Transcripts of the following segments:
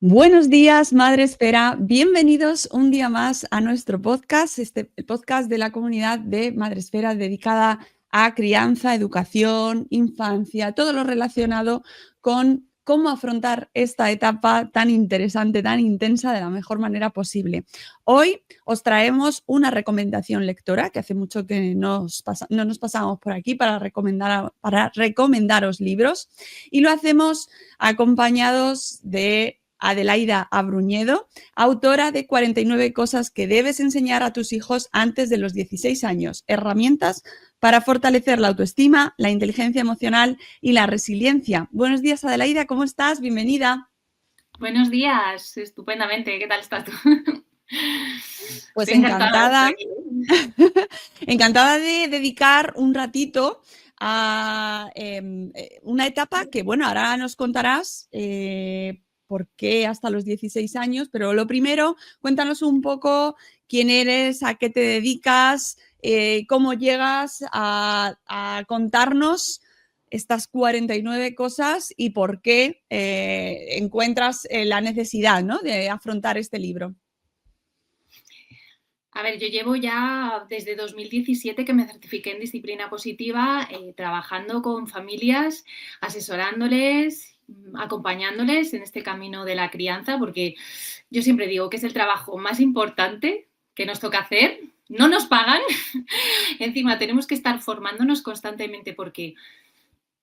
Buenos días, Madre Esfera. Bienvenidos un día más a nuestro podcast, el podcast de la comunidad de Madre Esfera dedicada a crianza, educación, infancia, todo lo relacionado con cómo afrontar esta etapa tan interesante, tan intensa de la mejor manera posible. Hoy os traemos una recomendación lectora, que hace mucho que no nos pasamos por aquí para recomendaros libros, y lo hacemos acompañados de Adelaida Abruñedo, autora de 49 cosas que debes enseñar a tus hijos antes de los 16 años, herramientas para fortalecer la autoestima, la inteligencia emocional y la resiliencia. Buenos días, Adelaida, ¿cómo estás? Bienvenida. Buenos días, estupendamente, ¿qué tal estás tú? Pues Estoy encantada. encantada de dedicar un ratito a una etapa que, bueno, ahora nos contarás por qué hasta los 16 años, pero lo primero, cuéntanos un poco quién eres, a qué te dedicas, cómo llegas a contarnos estas 49 cosas y por qué encuentras la necesidad, ¿no?, de afrontar este libro. A ver, yo llevo ya desde 2017 que me certifiqué en disciplina positiva, trabajando con familias, asesorándoles, acompañándoles en este camino de la crianza, porque yo siempre digo que es el trabajo más importante que nos toca hacer. No nos pagan, encima tenemos que estar formándonos constantemente porque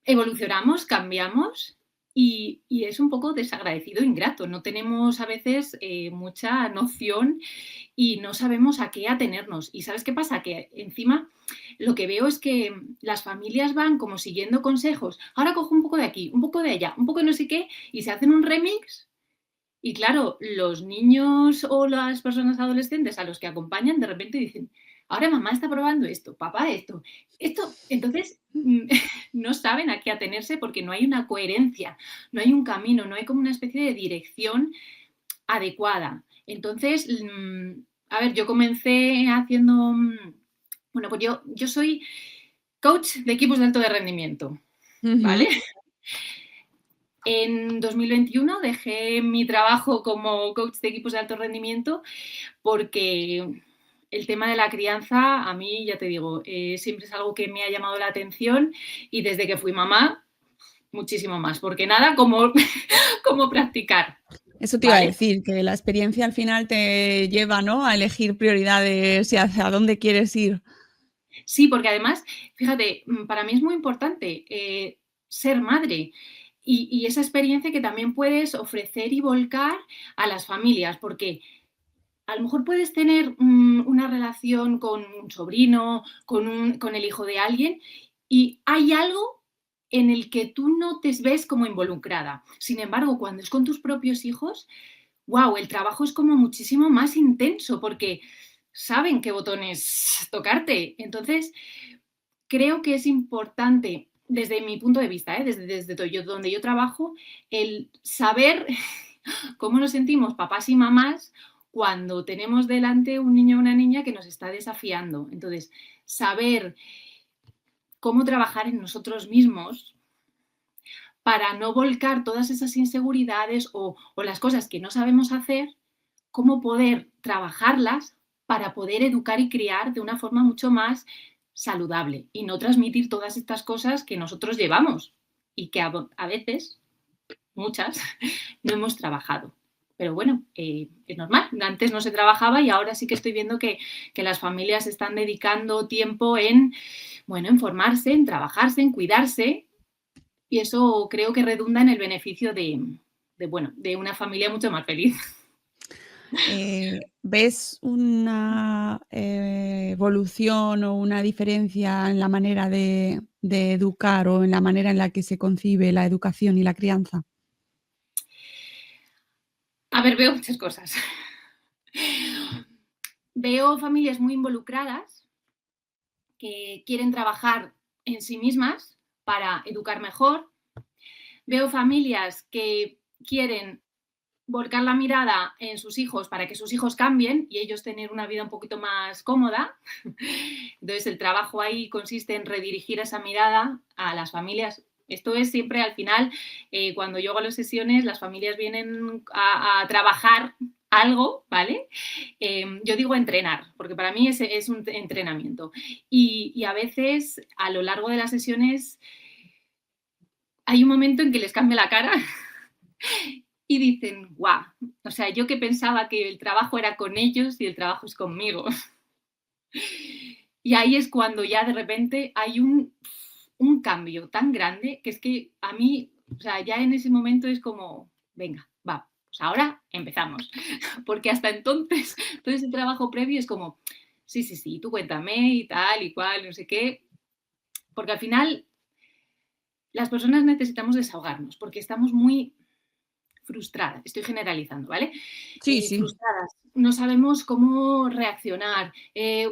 evolucionamos, cambiamos y es un poco desagradecido, ingrato. No tenemos a veces mucha noción y no sabemos a qué atenernos. ¿Y sabes qué pasa? Que encima lo que veo es que las familias van como siguiendo consejos. Ahora cojo un poco de aquí, un poco de allá, un poco de no sé qué y se hacen un remix. Y claro, los niños o las personas adolescentes a los que acompañan de repente dicen, ahora mamá está probando esto, papá esto. Entonces no saben a qué atenerse porque no hay una coherencia, no hay un camino, no hay como una especie de dirección adecuada. Entonces, a ver, yo comencé haciendo, bueno, pues yo soy coach de equipos de alto rendimiento, ¿vale? En 2021 dejé mi trabajo como coach de equipos de alto rendimiento porque el tema de la crianza, a mí, ya te digo, siempre es algo que me ha llamado la atención y desde que fui mamá, muchísimo más, porque nada como, como practicar. Eso te iba a ¿Vale? decir, que la experiencia al final te lleva, ¿no?, a elegir prioridades y hacia dónde quieres ir. Sí, porque además, fíjate, para mí es muy importante ser madre y esa experiencia que también puedes ofrecer y volcar a las familias, porque a lo mejor puedes tener una relación con un sobrino, con el hijo de alguien, y hay algo en el que tú no te ves como involucrada. Sin embargo, cuando es con tus propios hijos, wow, el trabajo es como muchísimo más intenso porque saben qué botones tocarte. Entonces, creo que es importante, desde mi punto de vista, desde donde yo trabajo, el saber cómo nos sentimos papás y mamás cuando tenemos delante un niño o una niña que nos está desafiando. Entonces, saber cómo trabajar en nosotros mismos para no volcar todas esas inseguridades o las cosas que no sabemos hacer, cómo poder trabajarlas para poder educar y criar de una forma mucho más saludable y no transmitir todas estas cosas que nosotros llevamos y que a veces, muchas, no hemos trabajado. Pero bueno, es normal, antes no se trabajaba y ahora sí que estoy viendo que las familias están dedicando tiempo en, bueno, en formarse, en trabajarse, en cuidarse y eso creo que redunda en el beneficio bueno, de una familia mucho más feliz. ¿Ves una evolución o una diferencia en la manera de educar o en la manera en la que se concibe la educación y la crianza? A ver, veo muchas cosas. Veo familias muy involucradas que quieren trabajar en sí mismas para educar mejor. Veo familias que quieren volcar la mirada en sus hijos para que sus hijos cambien y ellos tener una vida un poquito más cómoda. Entonces, el trabajo ahí consiste en redirigir esa mirada a las familias Esto es siempre al final, cuando yo hago las sesiones, las familias vienen a trabajar algo, ¿vale? Yo digo entrenar, porque para mí es un entrenamiento. Y a veces, a lo largo de las sesiones, hay un momento en que les cambia la cara y dicen, guau, o sea, yo que pensaba que el trabajo era con ellos y el trabajo es conmigo. Y ahí es cuando ya de repente hay un cambio tan grande que es que a mí, o sea, ya en ese momento es como, venga, va, pues ahora empezamos. Porque hasta entonces, todo ese trabajo previo es como, sí, sí, sí, tú cuéntame y tal y cual, no sé qué. Porque al final las personas necesitamos desahogarnos porque estamos muy frustradas, estoy generalizando, ¿vale? Sí, sí. Frustradas, no sabemos cómo reaccionar,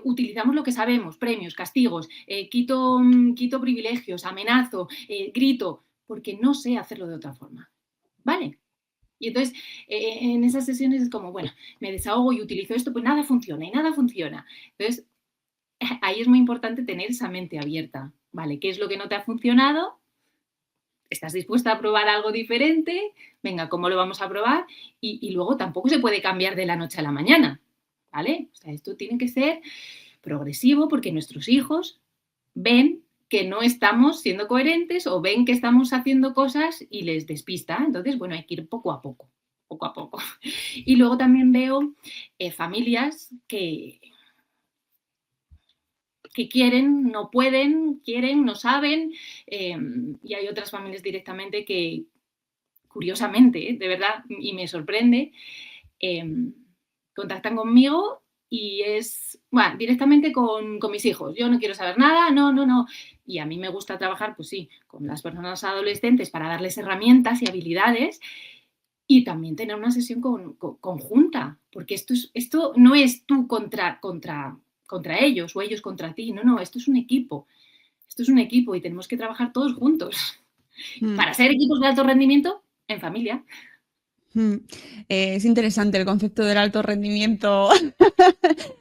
utilizamos lo que sabemos, premios, castigos, quito privilegios, amenazo, grito, porque no sé hacerlo de otra forma, ¿vale? Y entonces, en esas sesiones es como, bueno, me desahogo y utilizo esto, pues nada funciona y nada funciona. Entonces, ahí es muy importante tener esa mente abierta, ¿vale? ¿Qué es lo que no te ha funcionado? ¿Estás dispuesta a probar algo diferente? Venga, ¿cómo lo vamos a probar? Y luego tampoco se puede cambiar de la noche a la mañana, ¿vale? O sea, esto tiene que ser progresivo porque nuestros hijos ven que no estamos siendo coherentes o ven que estamos haciendo cosas y les despista. Entonces, bueno, hay que ir poco a poco, poco a poco. Y luego también veo familias que quieren, no pueden, quieren, no saben, y hay otras familias directamente que, curiosamente, de verdad, y me sorprende, contactan conmigo y es, bueno, directamente con mis hijos. Yo no quiero saber nada, no, no, no. Y a mí me gusta trabajar, pues sí, con las personas adolescentes para darles herramientas y habilidades y también tener una sesión conjunta, porque esto no es tú contra ellos o ellos contra ti, no, no, esto es un equipo. Esto es un equipo y tenemos que trabajar todos juntos. Mm. Para ser equipos de alto rendimiento, en familia. Mm. Es interesante el concepto del alto rendimiento Bueno,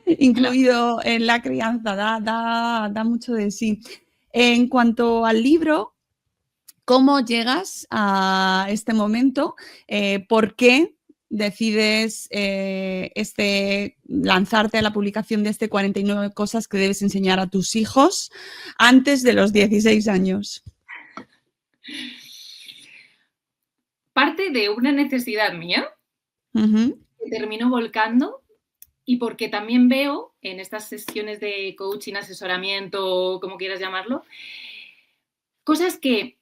incluido en la crianza, da mucho de sí. En cuanto al libro, ¿cómo llegas a este momento? ¿Por qué decides lanzarte a la publicación de 49 cosas que debes enseñar a tus hijos antes de los 16 años? parte de una necesidad mía Uh-huh. que termino volcando y porque también veo en estas sesiones de coaching, asesoramiento, como quieras llamarlo, cosas que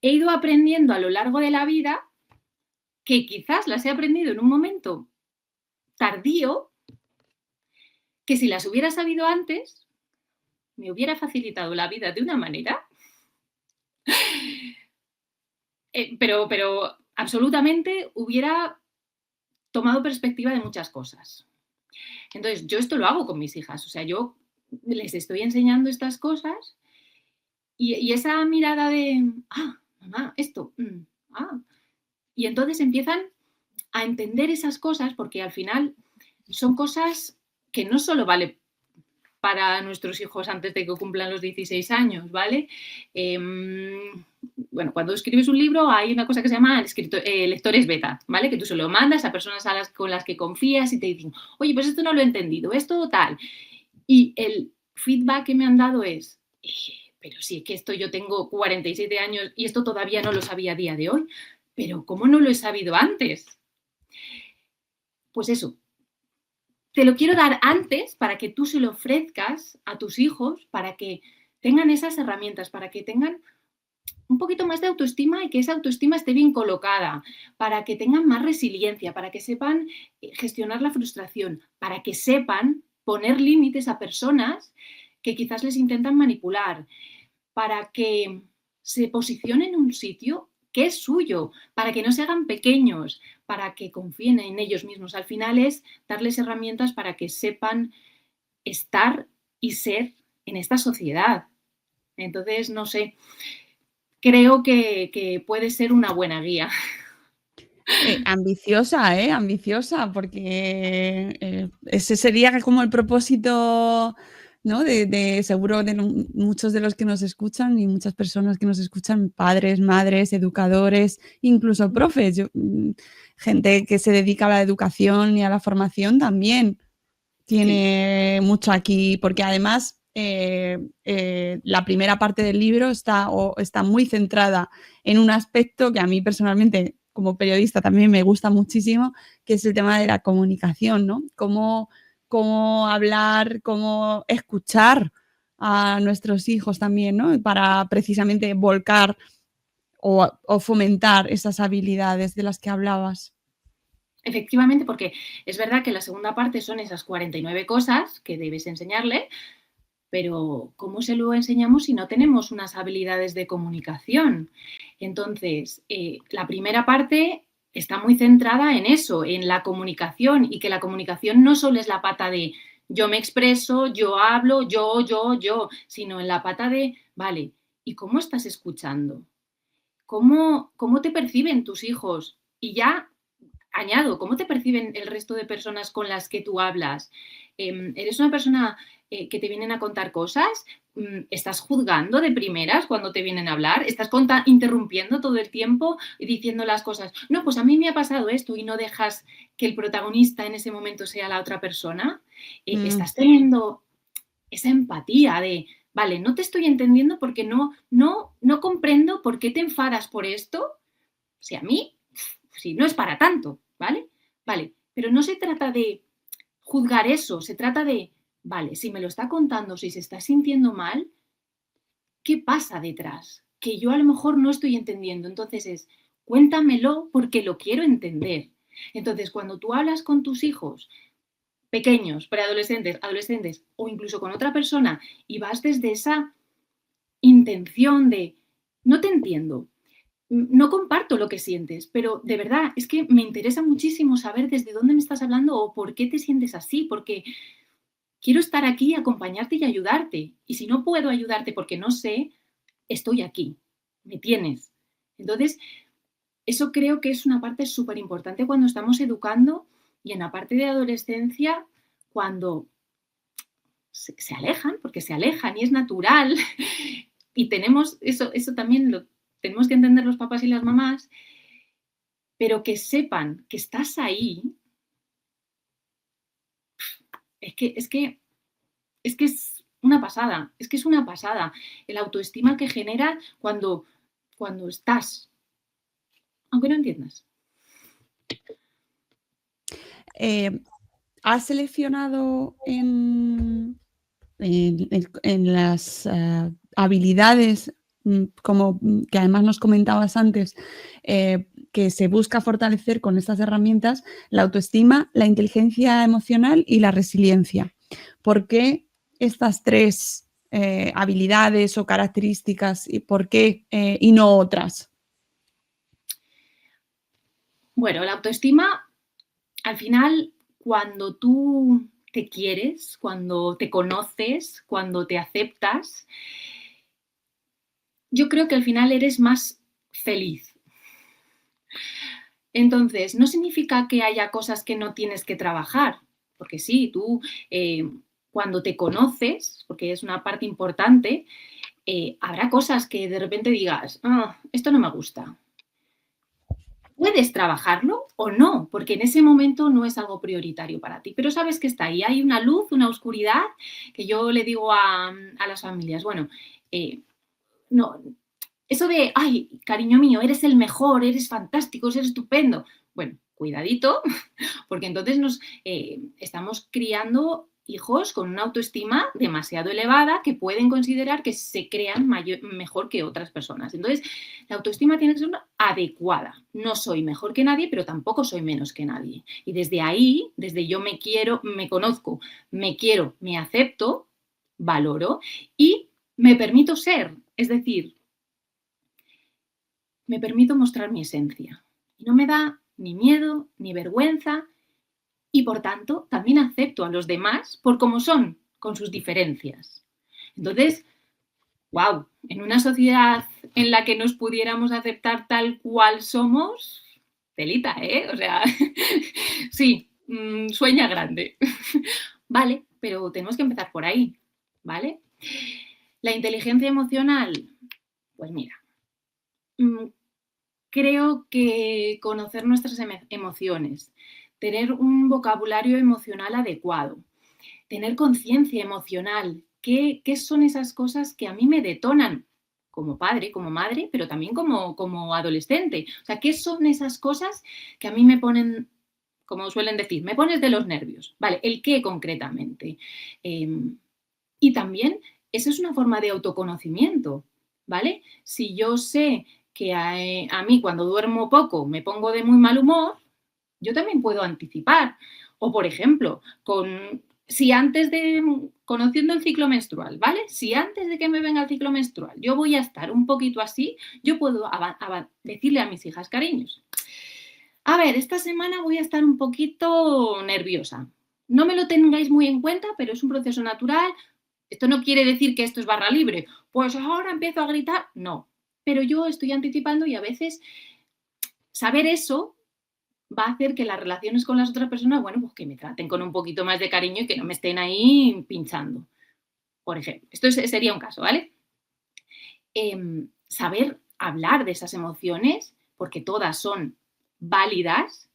he ido aprendiendo a lo largo de la vida, que quizás las he aprendido en un momento tardío, que si las hubiera sabido antes, me hubiera facilitado la vida de una manera, pero absolutamente hubiera tomado perspectiva de muchas cosas. Entonces, yo esto lo hago con mis hijas, o sea, yo les estoy enseñando estas cosas y esa mirada de, mamá, esto, y entonces empiezan a entender esas cosas porque al final son cosas que no solo vale para nuestros hijos antes de que cumplan los 16 años, ¿vale? Bueno, cuando escribes un libro hay una cosa que se llama lectores beta, ¿vale? Que tú se lo mandas a personas con las que confías y te dicen, oye, pues esto no lo he entendido, esto tal. Y el feedback que me han dado es, pero sí, es que esto yo tengo 47 años y esto todavía no lo sabía a día de hoy, pero ¿cómo no lo he sabido antes? Pues eso, te lo quiero dar antes para que tú se lo ofrezcas a tus hijos, para que tengan esas herramientas, para que tengan un poquito más de autoestima y que esa autoestima esté bien colocada, para que tengan más resiliencia, para que sepan gestionar la frustración, para que sepan poner límites a personas que quizás les intentan manipular, para que se posicionen en un sitio que es suyo, para que no se hagan pequeños, para que confíen en ellos mismos. Al final es darles herramientas para que sepan estar y ser en esta sociedad. Entonces, no sé, creo que puede ser una buena guía. Ambiciosa, porque ese sería como el propósito ¿no? Seguro de muchos de los que nos escuchan y muchas personas que nos escuchan, padres, madres, educadores, incluso profes, gente que se dedica a la educación y a la formación también tiene mucho aquí, porque además la primera parte del libro está muy centrada en un aspecto que a mí personalmente, como periodista, también me gusta muchísimo, que es el tema de la comunicación, ¿no? Cómo hablar, cómo escuchar a nuestros hijos también, ¿no? Para precisamente volcar o fomentar esas habilidades de las que hablabas. Efectivamente, porque es verdad que la segunda parte son esas 49 cosas que debes enseñarle, pero ¿cómo se lo enseñamos si no tenemos unas habilidades de comunicación? Entonces, la primera parte está muy centrada en eso, en la comunicación, y que la comunicación no solo es la pata de yo me expreso, yo hablo, yo, sino en la pata de, vale, ¿y cómo estás escuchando? ¿Cómo te perciben tus hijos? Y ya añado, ¿cómo te perciben el resto de personas con las que tú hablas? ¿Eres una persona que te vienen a contar cosas? ¿Estás juzgando de primeras cuando te vienen a hablar? ¿Estás interrumpiendo todo el tiempo y diciendo las cosas? No, pues a mí me ha pasado esto, y no dejas que el protagonista en ese momento sea la otra persona. Estás teniendo esa empatía de, vale, no te estoy entendiendo porque no comprendo por qué te enfadas por esto. Si a mí, si no es para tanto, ¿vale? Vale, pero no se trata de juzgar eso, se trata de, vale, si me lo está contando, si se está sintiendo mal, ¿qué pasa detrás? Que yo a lo mejor no estoy entendiendo. Entonces es, cuéntamelo porque lo quiero entender. Entonces, cuando tú hablas con tus hijos pequeños, preadolescentes, adolescentes o incluso con otra persona y vas desde esa intención de, no te entiendo, no comparto lo que sientes, pero de verdad es que me interesa muchísimo saber desde dónde me estás hablando o por qué te sientes así, porque quiero estar aquí, acompañarte y ayudarte. Y si no puedo ayudarte porque no sé, estoy aquí, me tienes. Entonces, eso creo que es una parte súper importante cuando estamos educando, y en la parte de adolescencia, cuando se alejan, porque se alejan y es natural. Y tenemos eso también lo tenemos que entender los papás y las mamás, pero que sepan que estás ahí, es una pasada, es que es una pasada el autoestima que genera cuando estás, aunque no entiendas. ¿Has seleccionado en las habilidades, como que además nos comentabas antes, que se busca fortalecer con estas herramientas, la autoestima, la inteligencia emocional y la resiliencia? ¿Por qué estas tres habilidades o características y por qué y no otras? Bueno, la autoestima, al final, cuando tú te quieres, cuando te conoces, cuando te aceptas, yo creo que al final eres más feliz. Entonces, no significa que haya cosas que no tienes que trabajar, porque sí, tú cuando te conoces, porque es una parte importante, habrá cosas que de repente digas, esto no me gusta. Puedes trabajarlo o no, porque en ese momento no es algo prioritario para ti, pero sabes que está ahí. Hay una luz, una oscuridad, que yo le digo a las familias, bueno, no, eso de, ay, cariño mío, eres el mejor, eres fantástico, eres estupendo. Bueno, cuidadito, porque entonces nos estamos criando hijos con una autoestima demasiado elevada que pueden considerar que se crean mejor que otras personas. Entonces, la autoestima tiene que ser adecuada. No soy mejor que nadie, pero tampoco soy menos que nadie. Y desde ahí, desde yo me quiero, me conozco, me quiero, me acepto, valoro y me permito ser. Es decir, me permito mostrar mi esencia. Y no me da ni miedo, ni vergüenza, y por tanto también acepto a los demás por cómo son, con sus diferencias. Entonces, wow, en una sociedad en la que nos pudiéramos aceptar tal cual somos, telita, ¿eh? O sea, sí, sueña grande. Vale, pero tenemos que empezar por ahí. ¿vale? La inteligencia emocional, pues mira, creo que conocer nuestras emociones, tener un vocabulario emocional adecuado, tener conciencia emocional, ¿qué son esas cosas que a mí me detonan como padre, como madre, pero también como adolescente? O sea, ¿qué son esas cosas que a mí me ponen, como suelen decir, me pones de los nervios? Vale, ¿el qué concretamente? Y también, eso es una forma de autoconocimiento, ¿vale? Si yo sé que a mí cuando duermo poco me pongo de muy mal humor, yo también puedo anticipar. O, por ejemplo, si antes de, conociendo el ciclo menstrual, ¿vale? Si antes de que me venga el ciclo menstrual yo voy a estar un poquito así, yo puedo decirle a mis hijas, cariños, a ver, esta semana voy a estar un poquito nerviosa. No me lo tengáis muy en cuenta, pero es un proceso natural. Esto no quiere decir que esto es barra libre. Pues ahora empiezo a gritar. No, pero yo estoy anticipando y a veces saber eso va a hacer que las relaciones con las otras personas, bueno, pues que me traten con un poquito más de cariño y que no me estén ahí pinchando, por ejemplo. Esto sería un caso, ¿vale? Saber hablar de esas emociones, porque todas son válidas,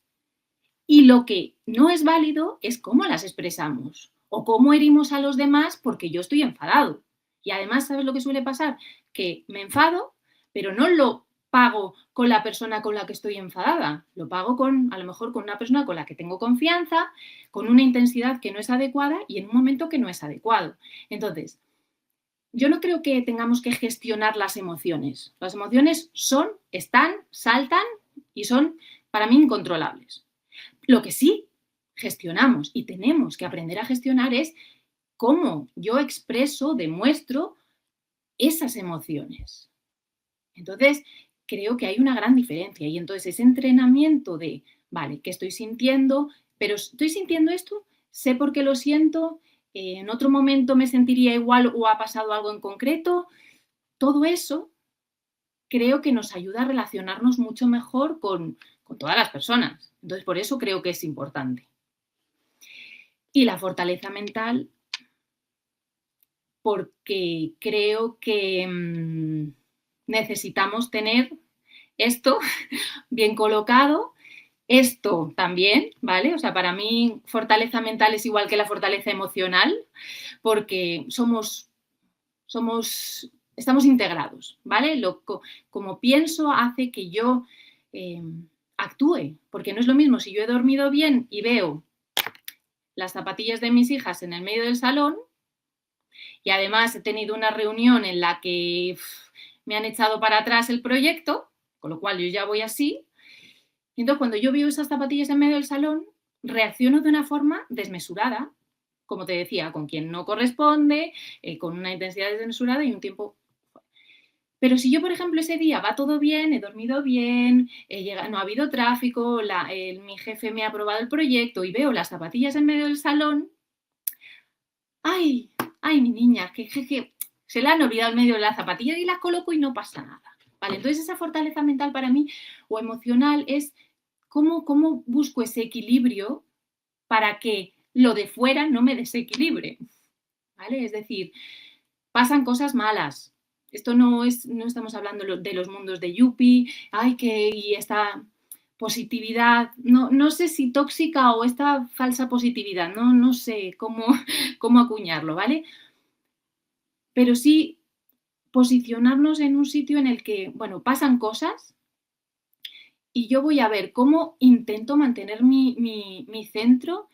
y lo que no es válido es cómo las expresamos o cómo herimos a los demás porque yo estoy enfadado. Y además, ¿sabes lo que suele pasar? Que me enfado, pero no lo pago con la persona con la que estoy enfadada, lo pago a lo mejor con una persona con la que tengo confianza, con una intensidad que no es adecuada y en un momento que no es adecuado. Entonces, yo no creo que tengamos que gestionar las emociones. Las emociones están, saltan y son para mí incontrolables. Lo que sí gestionamos y tenemos que aprender a gestionar es cómo yo expreso, demuestro esas emociones. Entonces, creo que hay una gran diferencia y entonces ese entrenamiento de, vale, ¿qué estoy sintiendo? Pero estoy sintiendo esto, sé por qué lo siento, en otro momento me sentiría igual o ha pasado algo en concreto. Todo eso creo que nos ayuda a relacionarnos mucho mejor con todas las personas. Entonces, por eso creo que es importante. Y la fortaleza mental, porque creo que necesitamos tener esto bien colocado, esto también, ¿vale? O sea, para mí fortaleza mental es igual que la fortaleza emocional, porque estamos integrados, ¿vale? Como pienso hace que yo actúe, porque no es lo mismo si yo he dormido bien y veo las zapatillas de mis hijas en el medio del salón y además he tenido una reunión en la que me han echado para atrás el proyecto, con lo cual yo ya voy así. Y entonces cuando yo veo esas zapatillas en medio del salón, reacciono de una forma desmesurada, como te decía, con quien no corresponde, con una intensidad desmesurada y un tiempo. Pero si yo, por ejemplo, ese día va todo bien, he dormido bien, no ha habido tráfico, mi jefe me ha aprobado el proyecto y veo las zapatillas en medio del salón, ¡ay! ¡Ay, mi niña! Que se le han olvidado el medio de las zapatillas y las coloco y no pasa nada. ¿Vale? Entonces esa fortaleza mental para mí o emocional es cómo busco ese equilibrio para que lo de fuera no me desequilibre. ¿Vale? Es decir, pasan cosas malas. Esto no estamos hablando de los mundos de Yuppie, y esta positividad, no sé si tóxica o esta falsa positividad, no sé cómo acuñarlo, ¿vale? Pero sí posicionarnos en un sitio en el que, bueno, pasan cosas y yo voy a ver cómo intento mantener mi centro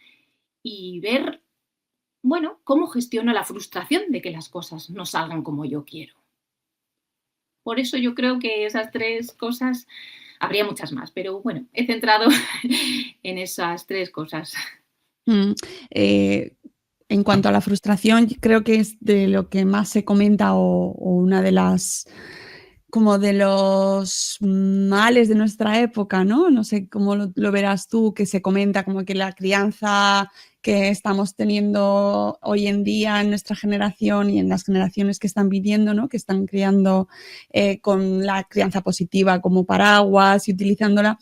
y ver, bueno, cómo gestiono la frustración de que las cosas no salgan como yo quiero. Por eso yo creo que esas 3 cosas, habría muchas más, pero bueno, he centrado en esas 3 cosas. En cuanto a la frustración, creo que es de lo que más se comenta o una de las, como de los males de nuestra época, ¿no? No sé cómo lo verás tú, que se comenta como que la crianza que estamos teniendo hoy en día en nuestra generación y en las generaciones que están viniendo, ¿no? Que están criando con la crianza positiva como paraguas y utilizándola,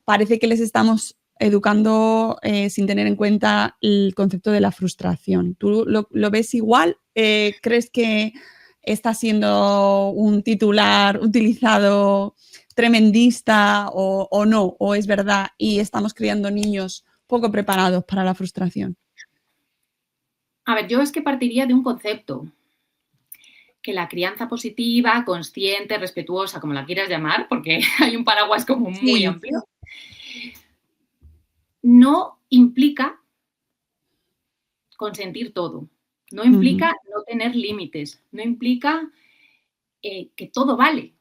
parece que les estamos educando sin tener en cuenta el concepto de la frustración. ¿Tú lo ves igual ¿Crees que está siendo un titular utilizado tremendista o no? ¿O es verdad y estamos criando niños poco preparados para la frustración? A ver, yo es que partiría de un concepto, que la crianza positiva, consciente, respetuosa, como la quieras llamar, porque hay un paraguas como muy Sí. amplio, no implica consentir todo, no implica no tener límites, no implica que todo vale.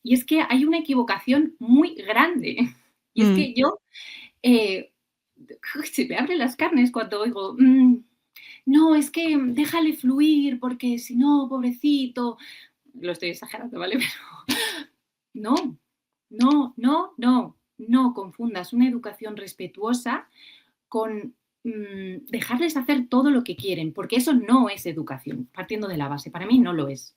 Y es que hay una equivocación muy grande. Y es que yo, se me abren las carnes cuando oigo, no, es que déjale fluir porque si no, pobrecito. Lo estoy exagerando, ¿vale? Pero no, no, no, no, no confundas una educación respetuosa con dejarles hacer todo lo que quieren, porque eso no es educación, partiendo de la base. Para mí no lo es,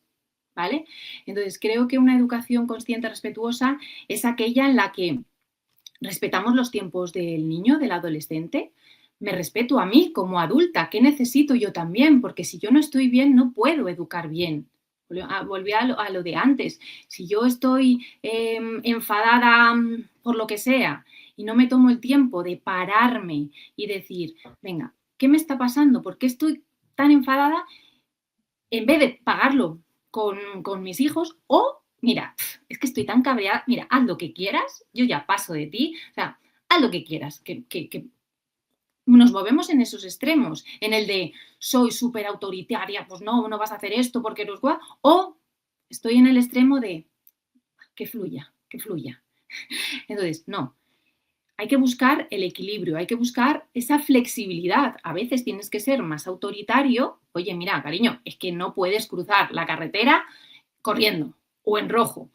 ¿vale? Entonces, creo que una educación consciente, respetuosa, es aquella en la que respetamos los tiempos del niño, del adolescente. Me respeto a mí como adulta, ¿qué necesito yo también? Porque si yo no estoy bien, no puedo educar bien. Volví a lo de antes. Si yo estoy enfadada por lo que sea y no me tomo el tiempo de pararme y decir, venga, ¿qué me está pasando? ¿Por qué estoy tan enfadada? En vez de pagarlo con mis hijos o, mira, es que estoy tan cabreada, mira, haz lo que quieras, yo ya paso de ti, o sea, haz lo que quieras, que nos movemos en esos extremos, en el de soy súper autoritaria, pues no, no vas a hacer esto porque eres guau, o estoy en el extremo de que fluya, que fluya. Entonces, no, hay que buscar el equilibrio, hay que buscar esa flexibilidad. A veces tienes que ser más autoritario. Oye, mira, cariño, es que no puedes cruzar la carretera corriendo o en rojo.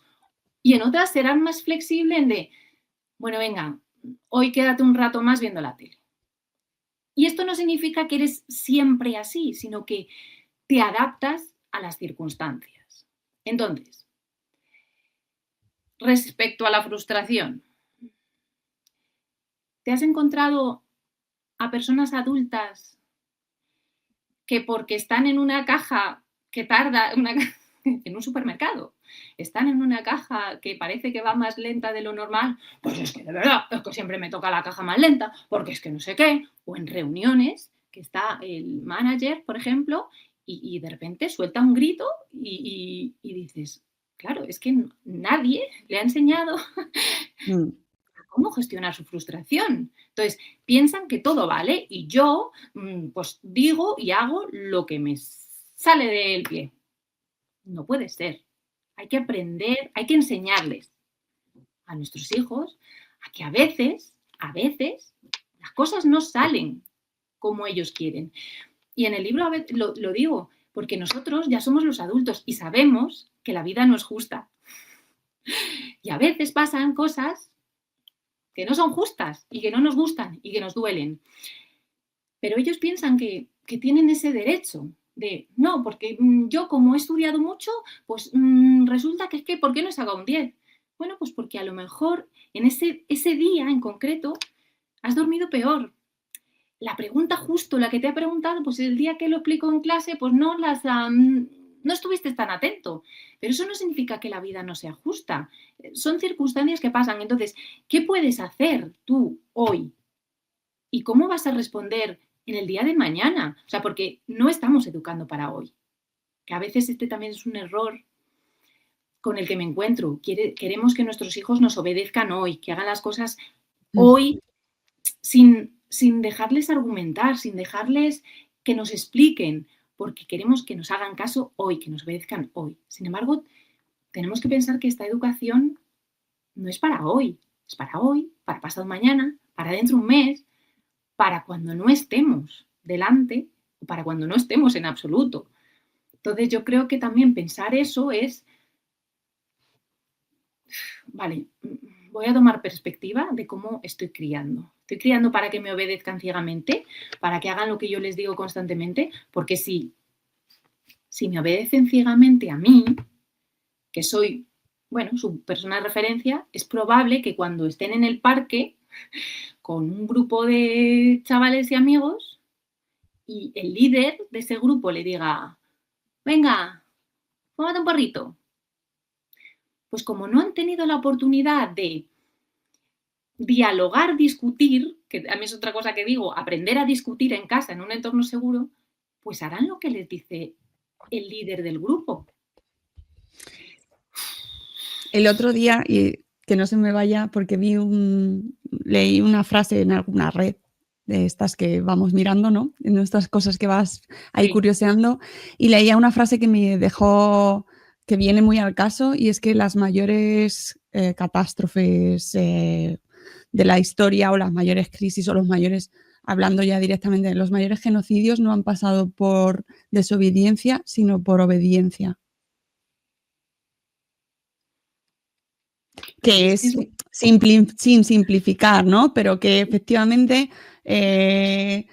Y en otras serán más flexibles en de, bueno, venga, hoy quédate un rato más viendo la tele. Y esto no significa que eres siempre así, sino que te adaptas a las circunstancias. Entonces, respecto a la frustración, ¿te has encontrado a personas adultas que porque están en una caja que tarda, en un supermercado, están en una caja que parece que va más lenta de lo normal, pues es que de verdad, es que siempre me toca la caja más lenta, porque es que no sé qué, o en reuniones, que está el manager, por ejemplo, y de repente suelta un grito y dices, claro, es que nadie le ha enseñado cómo gestionar su frustración. Entonces, piensan que todo vale y yo, pues digo y hago lo que me sale del pie. No puede ser. Hay que aprender, hay que enseñarles a nuestros hijos a que a veces, las cosas no salen como ellos quieren. Y en el libro lo digo, porque nosotros ya somos los adultos y sabemos que la vida no es justa. Y a veces pasan cosas que no son justas y que no nos gustan y que nos duelen. Pero ellos piensan que tienen ese derecho de, no, porque yo como he estudiado mucho, pues resulta que es que, ¿por qué no he sacado un 10? Bueno, pues porque a lo mejor en ese día en concreto has dormido peor. La pregunta justo, la que te ha preguntado, pues el día que lo explico en clase, pues no estuviste tan atento. Pero eso no significa que la vida no sea justa. Son circunstancias que pasan. Entonces, ¿qué puedes hacer tú hoy? ¿Y cómo vas a responder en el día de mañana? O sea, porque no estamos educando para hoy. Que a veces este también es un error con el que me encuentro. Queremos que nuestros hijos nos obedezcan hoy, que hagan las cosas hoy sin dejarles argumentar, sin dejarles que nos expliquen, porque queremos que nos hagan caso hoy, que nos obedezcan hoy. Sin embargo, tenemos que pensar que esta educación no es para hoy, es para hoy, para pasado mañana, para dentro de un mes, para cuando no estemos delante o para cuando no estemos en absoluto. Entonces yo creo que también pensar eso es, vale, voy a tomar perspectiva de cómo estoy criando. Estoy criando para que me obedezcan ciegamente, para que hagan lo que yo les digo constantemente, porque si me obedecen ciegamente a mí, que soy, bueno, su persona de referencia, es probable que cuando estén en el parque con un grupo de chavales y amigos, y el líder de ese grupo le diga, venga, fúmate un porrito. Pues como no han tenido la oportunidad de dialogar, discutir, que a mí es otra cosa que digo, aprender a discutir en casa, en un entorno seguro, pues harán lo que les dice el líder del grupo. El otro día, y que no se me vaya, porque leí una frase en alguna red de estas que vamos mirando, ¿no? En estas cosas que vas ahí Sí. curioseando, y leía una frase que me dejó, que viene muy al caso, y es que las mayores catástrofes de la historia, o las mayores crisis, o los mayores, hablando ya directamente de los mayores genocidios, no han pasado por desobediencia, sino por obediencia. Que Es que es sin simplificar, ¿no? Pero que efectivamente que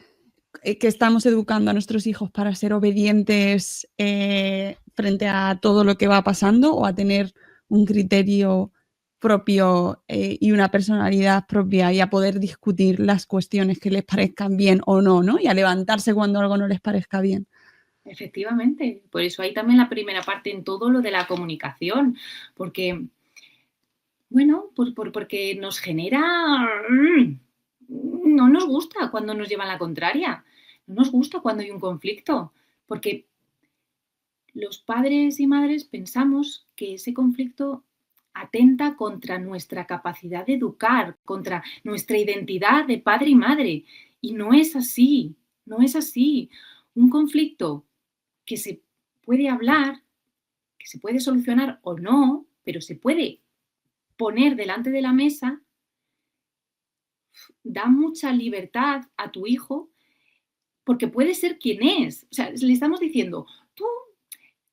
estamos educando a nuestros hijos para ser obedientes frente a todo lo que va pasando, o a tener un criterio propio y una personalidad propia, y a poder discutir las cuestiones que les parezcan bien o no, ¿no? Y a levantarse cuando algo no les parezca bien. Efectivamente, por eso hay también la primera parte en todo lo de la comunicación, porque, bueno, porque nos genera, no nos gusta cuando nos llevan la contraria, no nos gusta cuando hay un conflicto, porque los padres y madres pensamos que ese conflicto atenta contra nuestra capacidad de educar, contra nuestra identidad de padre y madre, y no es así, no es así. Un conflicto que se puede hablar, que se puede solucionar o no, pero se puede poner delante de la mesa, da mucha libertad a tu hijo porque puede ser quien es. O sea, le estamos diciendo, tú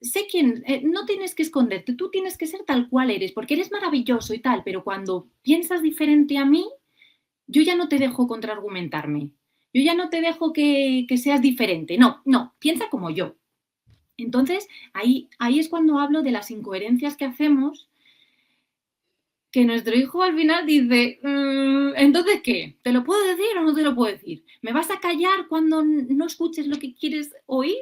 sé quién, no tienes que esconderte, tú tienes que ser tal cual eres, porque eres maravilloso y tal, pero cuando piensas diferente a mí, yo ya no te dejo contraargumentarme, yo ya no te dejo que seas diferente, no, no, piensa como yo. Entonces, ahí es cuando hablo de las incoherencias que hacemos, que nuestro hijo al final dice, ¿entonces qué? ¿Te lo puedo decir o no te lo puedo decir? ¿Me vas a callar cuando no escuches lo que quieres oír?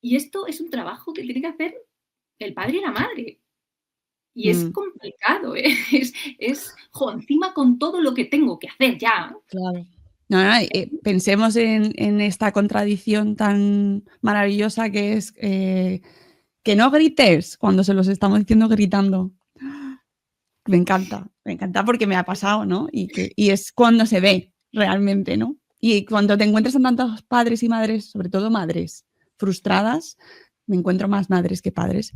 Y esto es un trabajo que tiene que hacer el padre y la madre. Y es Mm, complicado, ¿eh? Encima con todo lo que tengo que hacer ya. claro. No, no, pensemos en esta contradicción tan maravillosa que es que no grites cuando se los estamos diciendo gritando. Me encanta porque me ha pasado, ¿no? Y es cuando se ve realmente, ¿no? Y cuando te encuentras a tantos padres y madres, sobre todo madres, frustradas, me encuentro más madres que padres,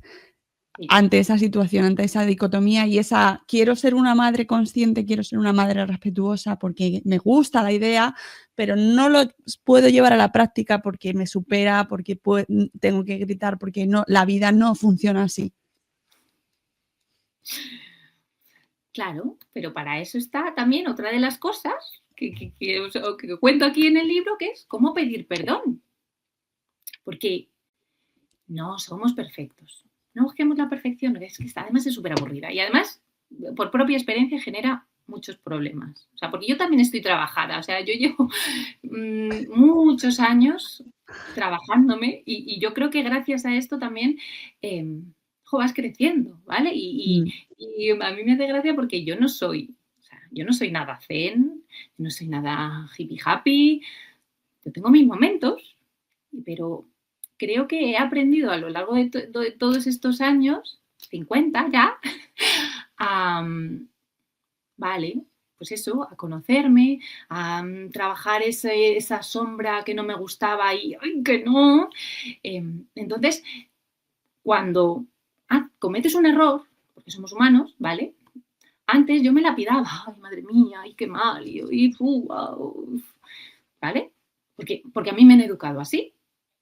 Sí. ante esa situación, ante esa dicotomía y esa, quiero ser una madre consciente, quiero ser una madre respetuosa porque me gusta la idea, pero no lo puedo llevar a la práctica porque me supera, porque tengo que gritar, porque no, la vida no funciona así. Claro, pero para eso está también otra de las cosas que cuento aquí en el libro, que es cómo pedir perdón. Porque no somos perfectos. No busquemos la perfección, es que además es súper aburrida. Y además, por propia experiencia, genera muchos problemas. O sea, porque yo también estoy trabajada. O sea, yo llevo muchos años trabajándome y yo creo que gracias a esto también vas creciendo, ¿vale? Mm. Y a mí me hace gracia porque yo no soy, o sea, yo no soy nada zen, no soy nada hippie happy, yo tengo mis momentos, pero creo que he aprendido a lo largo de todos estos años, 50 ya, a, vale, pues eso, a conocerme, a trabajar esa sombra que no me gustaba y ¡ay, que no! Entonces, cuando cometes un error, porque somos humanos, ¿vale? Antes yo me lapidaba, ay, madre mía, ay, qué mal, ¿vale? Porque a mí me han educado así,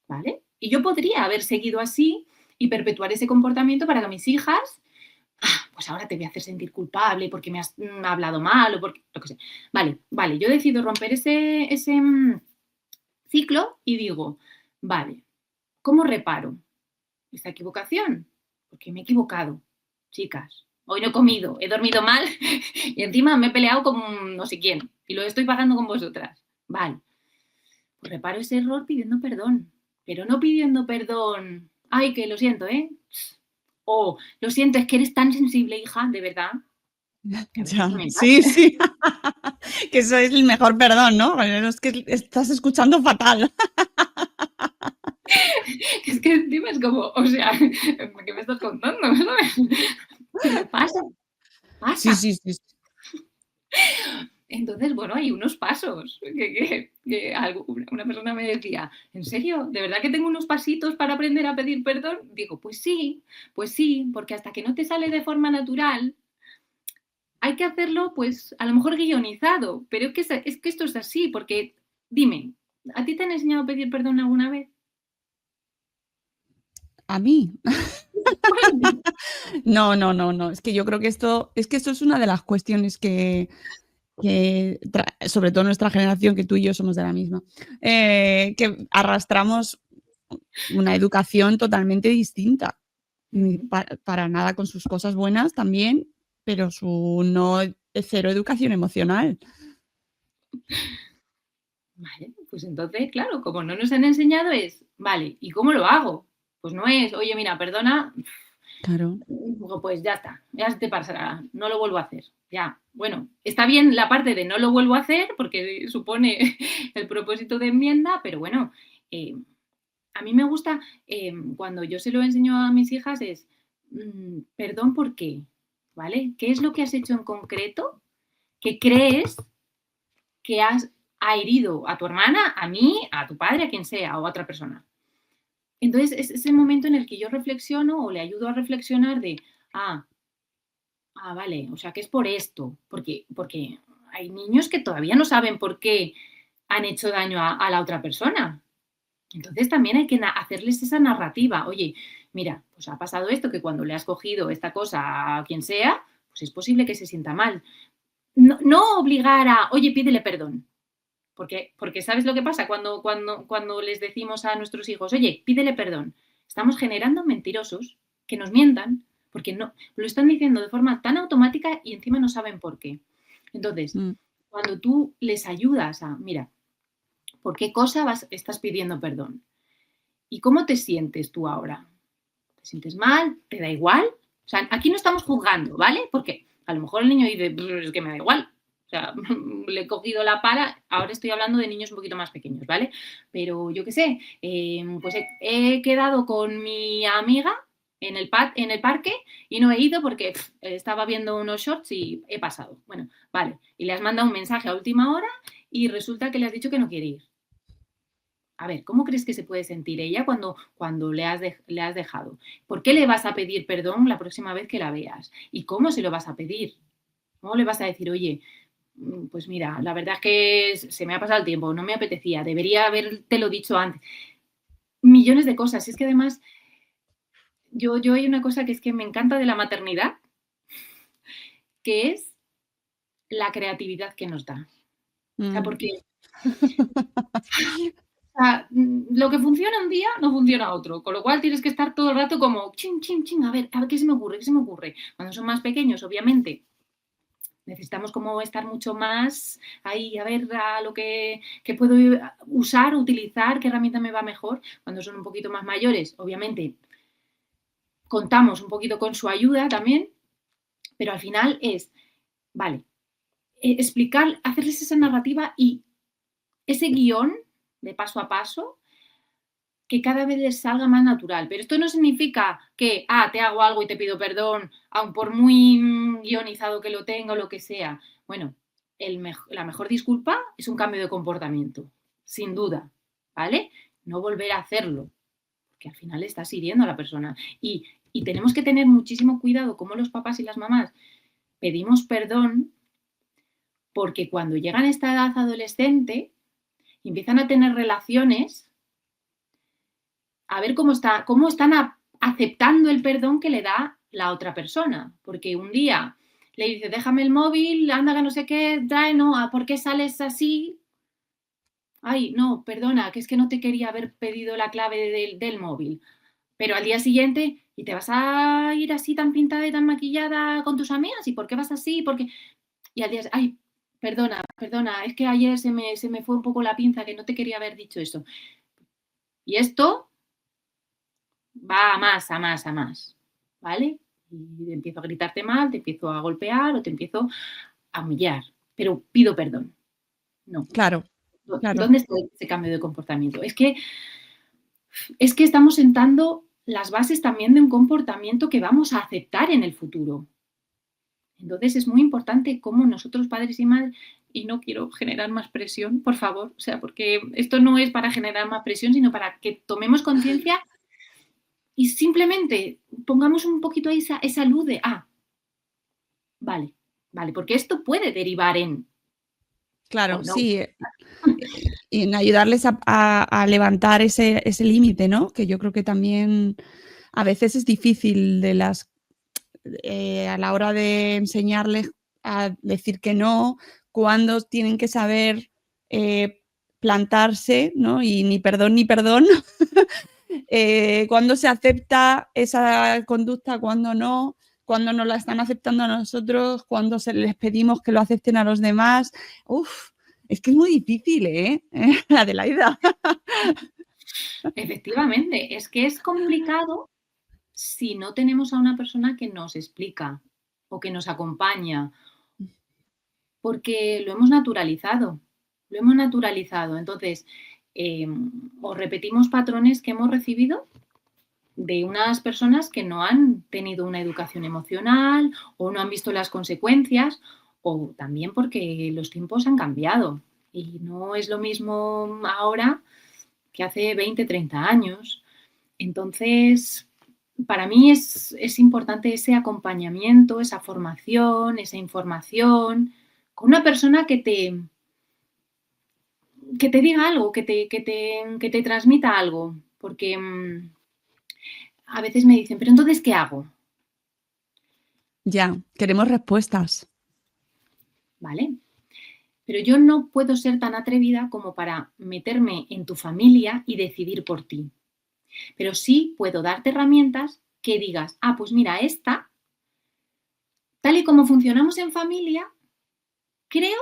¿vale? Y yo podría haber seguido así y perpetuar ese comportamiento para que mis hijas, pues ahora te voy a hacer sentir culpable porque me has hablado mal o porque, lo que sé. Vale, yo decido romper ese ciclo y digo, vale, ¿cómo reparo esta equivocación? Porque me he equivocado, chicas. Hoy no he comido, he dormido mal y encima me he peleado con no sé quién y lo estoy pagando con vosotras. Vale, pues reparo ese error pidiendo perdón. pero no pidiendo perdón. Ay, que lo siento, ¿eh? O lo siento, es que eres tan sensible, hija, de verdad. Que a veces Ya, también sí, pasa. sí. Que eso es el mejor perdón, ¿no? Bueno, es que estás escuchando fatal. Es que encima es como, o sea, ¿qué me estás contando? ¿Sabes? Pero pasa, Sí, pasa. sí, sí, sí. Entonces, bueno, hay unos pasos que una persona me decía, ¿en serio? ¿De verdad que tengo unos pasitos para aprender a pedir perdón? Digo, pues sí, porque hasta que no te sale de forma natural, hay que hacerlo, pues, a lo mejor guionizado, pero es que esto es así, porque dime, ¿a ti te han enseñado a pedir perdón alguna vez? ¿A mí? Bueno, No, no, no, no. Es que yo creo que esto es una de las cuestiones que sobre todo nuestra generación, que tú y yo somos de la misma, que arrastramos una educación totalmente distinta. Ni ujú, para nada, con sus cosas buenas también, pero su no cero educación emocional. vale, pues entonces, claro, como no nos han enseñado es, vale, ¿y cómo lo hago? Pues no es, oye, mira, perdona, Claro. pues ya está, ya se te pasará, no lo vuelvo a hacer. Ya, bueno, está bien la parte de no lo vuelvo a hacer porque supone el propósito de enmienda, pero bueno, a mí me gusta, cuando yo se lo enseño a mis hijas es, perdón, ¿por qué? ¿Vale? ¿Qué es lo que has hecho en concreto que crees que ha herido a tu hermana, a mí, a tu padre, a quien sea, o a otra persona? Entonces, es ese momento en el que yo reflexiono o le ayudo a reflexionar de, ah, vale, o sea, que es por esto, porque hay niños que todavía no saben por qué han hecho daño a la otra persona. Entonces también hay que hacerles esa narrativa. Oye, mira, pues ha pasado esto, que cuando le has cogido esta cosa a quien sea, pues es posible que se sienta mal. No, no obligar a, oye, pídele perdón. Porque ¿sabes lo que pasa cuando les decimos a nuestros hijos, oye, pídele perdón? Estamos generando mentirosos que nos mientan porque no, lo están diciendo de forma tan automática y encima no saben por qué. Entonces, Mm. cuando tú les ayudas a, mira, ¿por qué cosa estás pidiendo perdón? ¿Y cómo te sientes tú ahora? ¿Te sientes mal? ¿Te da igual? O sea, aquí no estamos juzgando, ¿vale? Porque a lo mejor el niño dice, es que me da igual. O sea, le he cogido la pala, ahora estoy hablando de niños un poquito más pequeños, ¿vale? Pero yo qué sé, pues he quedado con mi amiga en el parque y no he ido porque estaba viendo unos shorts y he pasado. Bueno, vale. Y le has mandado un mensaje a última hora y resulta que le has dicho que no quiere ir. A ver, ¿cómo crees que se puede sentir ella cuando le has dejado? ¿Por qué le vas a pedir perdón la próxima vez que la veas? ¿Y cómo se lo vas a pedir? ¿Cómo le vas a decir, oye, pues mira, la verdad es que se me ha pasado el tiempo, no me apetecía, debería habértelo dicho antes? Millones de cosas. Y es que además, yo hay una cosa que es que me encanta de la maternidad, que es la creatividad que nos da. O sea, Mm. porque sea, lo que funciona un día no funciona otro, con lo cual tienes que estar todo el rato como chin, chin, chin, a ver qué se me ocurre, qué se me ocurre. Cuando son más pequeños, obviamente, necesitamos como estar mucho más ahí, a ver a lo que puedo usar, utilizar, qué herramienta me va mejor. Cuando son un poquito más mayores, obviamente, contamos un poquito con su ayuda también, pero al final es, vale, explicar, hacerles esa narrativa y ese guión de paso a paso que cada vez les salga más natural. Pero esto no significa que, te hago algo y te pido perdón, aun por muy guionizado que lo tenga o lo que sea. Bueno, la mejor disculpa es un cambio de comportamiento, sin duda, ¿vale? No volver a hacerlo, porque al final estás hiriendo a la persona. Y tenemos que tener muchísimo cuidado, como los papás y las mamás pedimos perdón, porque cuando llegan a esta edad adolescente, empiezan a tener relaciones a ver cómo están aceptando el perdón que le da la otra persona. Porque un día le dice, déjame el móvil, anda que no sé qué, trae, no, ¿por qué sales así? Ay, no, perdona, que es que no te quería haber pedido la clave del móvil. Pero al día siguiente, ¿y te vas a ir así tan pintada y tan maquillada con tus amigas? ¿Y por qué vas así? Porque y al día, ay, perdona, es que ayer se me fue un poco la pinza, que no te quería haber dicho eso. Y esto va a más, a más, a más, ¿vale? Y empiezo a gritarte mal, te empiezo a golpear o te empiezo a humillar, pero pido perdón. No. Claro, claro. ¿Dónde está ese cambio de comportamiento? Es que estamos sentando las bases también de un comportamiento que vamos a aceptar en el futuro. Entonces es muy importante cómo nosotros padres y madres, y no quiero generar más presión, por favor, o sea, porque esto no es para generar más presión, sino para que tomemos conciencia y simplemente pongamos un poquito ahí esa luz de, vale, vale, porque esto puede derivar en, o Claro, no. sí, y en ayudarles a levantar ese límite, ¿no? Que yo creo que también a veces es difícil a la hora de enseñarles a decir que no, cuando tienen que saber plantarse, ¿no? Y ni perdón, cuando se acepta esa conducta, cuando no la están aceptando a nosotros, cuando les pedimos que lo acepten a los demás. Uf, es que es muy difícil, ¿eh? Adelaida. Efectivamente, es que es complicado si no tenemos a una persona que nos explica o que nos acompaña, porque lo hemos naturalizado, lo hemos naturalizado. Entonces, o repetimos patrones que hemos recibido de unas personas que no han tenido una educación emocional o no han visto las consecuencias, o también porque los tiempos han cambiado y no es lo mismo ahora que hace 20, 30 años. Entonces, para mí es importante ese acompañamiento, esa formación, esa información, con una persona que te diga algo, que te transmita algo, porque a veces me dicen, pero entonces, ¿qué hago? Ya, queremos respuestas. ¿Vale? Pero yo no puedo ser tan atrevida como para meterme en tu familia y decidir por ti. Pero sí puedo darte herramientas que digas, pues mira, esta, tal y como funcionamos en familia, creo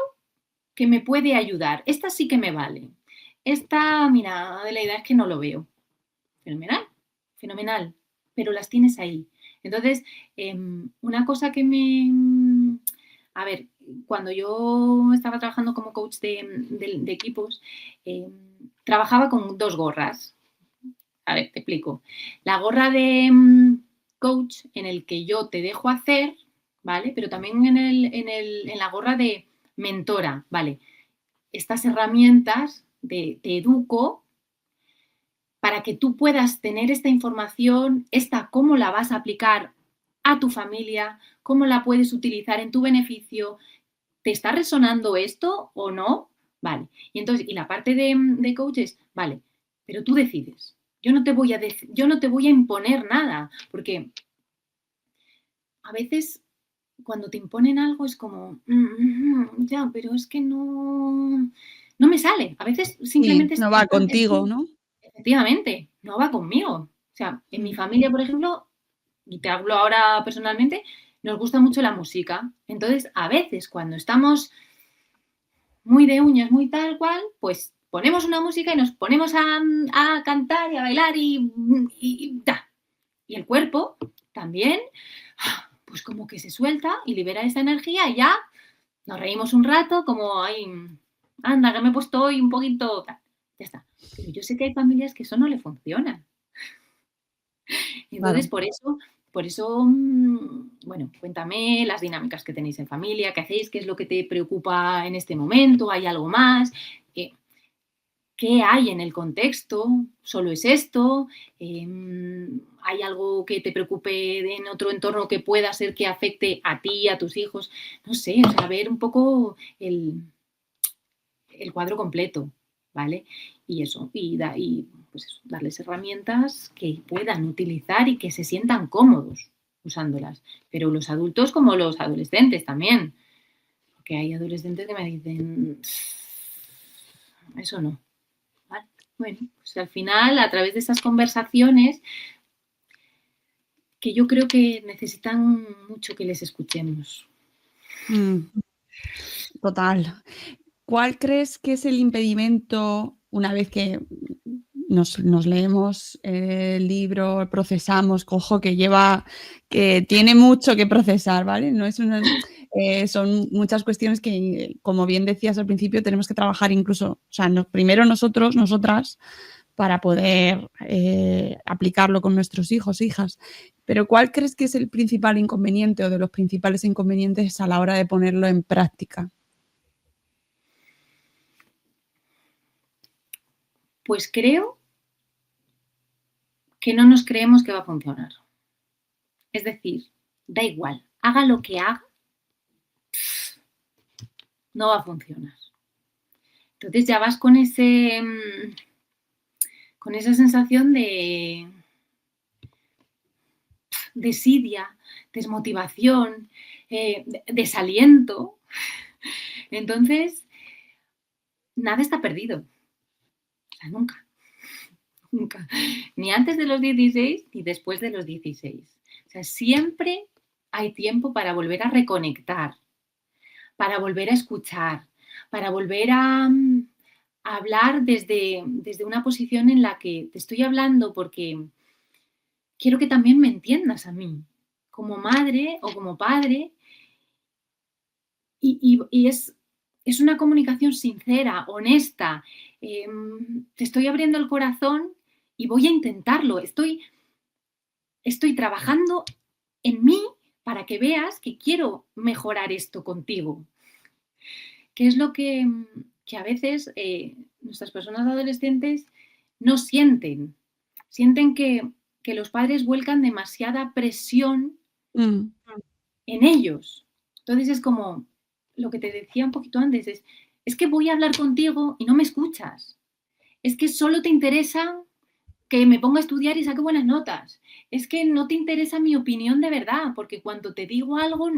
que me puede ayudar. Esta sí que me vale. Esta, mira, Adelaida, es que no lo veo. Fenomenal, fenomenal, pero las tienes ahí. Entonces, una cosa que a ver, cuando yo estaba trabajando como coach de equipos, trabajaba con dos gorras. A ver, te explico. La gorra de coach en el que yo te dejo hacer, ¿vale? Pero también en la gorra de mentora, ¿vale? Estas herramientas te educo para que tú puedas tener esta información, cómo la vas a aplicar a tu familia, cómo la puedes utilizar en tu beneficio. ¿Te está resonando esto o no? Vale. Y entonces, y la parte de coach es, vale, pero tú decides. Yo no te voy a imponer nada, porque a veces cuando te imponen algo es como, ya, pero es que no me sale. A veces Sí, simplemente no va contigo, tú, ¿no? efectivamente, no va conmigo. O sea, en mi Mm. familia, por ejemplo, y te hablo ahora personalmente, nos gusta mucho la música. Entonces, a veces cuando estamos muy de uñas, muy tal cual, pues ponemos una música y nos ponemos a cantar y a bailar y el cuerpo también, pues como que se suelta y libera esa energía y ya nos reímos un rato, como, ay, anda, que me he puesto hoy un poquito, tal. Ya está. Pero yo sé que hay familias que eso no le funciona. Entonces, Claro. por eso, bueno, cuéntame las dinámicas que tenéis en familia, qué hacéis, qué es lo que te preocupa en este momento, ¿hay algo más? ¿Qué, qué hay en el contexto? ¿Solo es esto? ¿Hay algo que te preocupe en otro entorno que pueda ser que afecte a ti, a tus hijos? No sé, o sea, ver un poco el cuadro completo, ¿vale? Y eso, pues eso, darles herramientas que puedan utilizar y que se sientan cómodos usándolas. Pero los adultos como los adolescentes también, porque hay adolescentes que me dicen, eso no, ¿vale? Bueno, pues al final, a través de esas conversaciones, que yo creo que necesitan mucho que les escuchemos. Mm, total. ¿Cuál crees que es el impedimento una vez que nos leemos el libro, procesamos, cojo que tiene mucho que procesar, ¿vale? No es son muchas cuestiones que, como bien decías al principio, tenemos que trabajar incluso, o sea, primero nosotros, nosotras, para poder aplicarlo con nuestros hijos, hijas. Pero ¿cuál crees que es el principal inconveniente o de los principales inconvenientes a la hora de ponerlo en práctica? Pues creo que no nos creemos que va a funcionar. Es decir, da igual, haga lo que haga, no va a funcionar. Entonces ya vas con esa sensación de desidia, desmotivación, desaliento. Entonces, nada está perdido. O sea, nunca. Nunca. Ni antes de los 16 ni después de los 16. O sea, siempre hay tiempo para volver a reconectar, para volver a escuchar, para volver a hablar desde una posición en la que te estoy hablando porque quiero que también me entiendas a mí, como madre o como padre, y es una comunicación sincera, honesta. Te estoy abriendo el corazón y voy a intentarlo. Estoy trabajando en mí para que veas que quiero mejorar esto contigo. Que es lo que a veces nuestras personas adolescentes no sienten. Sienten que los padres vuelcan demasiada presión en ellos. Entonces es como lo que te decía un poquito antes, es que voy a hablar contigo y no me escuchas. Es que solo te interesa que me ponga a estudiar y saque buenas notas. Es que no te interesa mi opinión de verdad, porque cuando te digo algo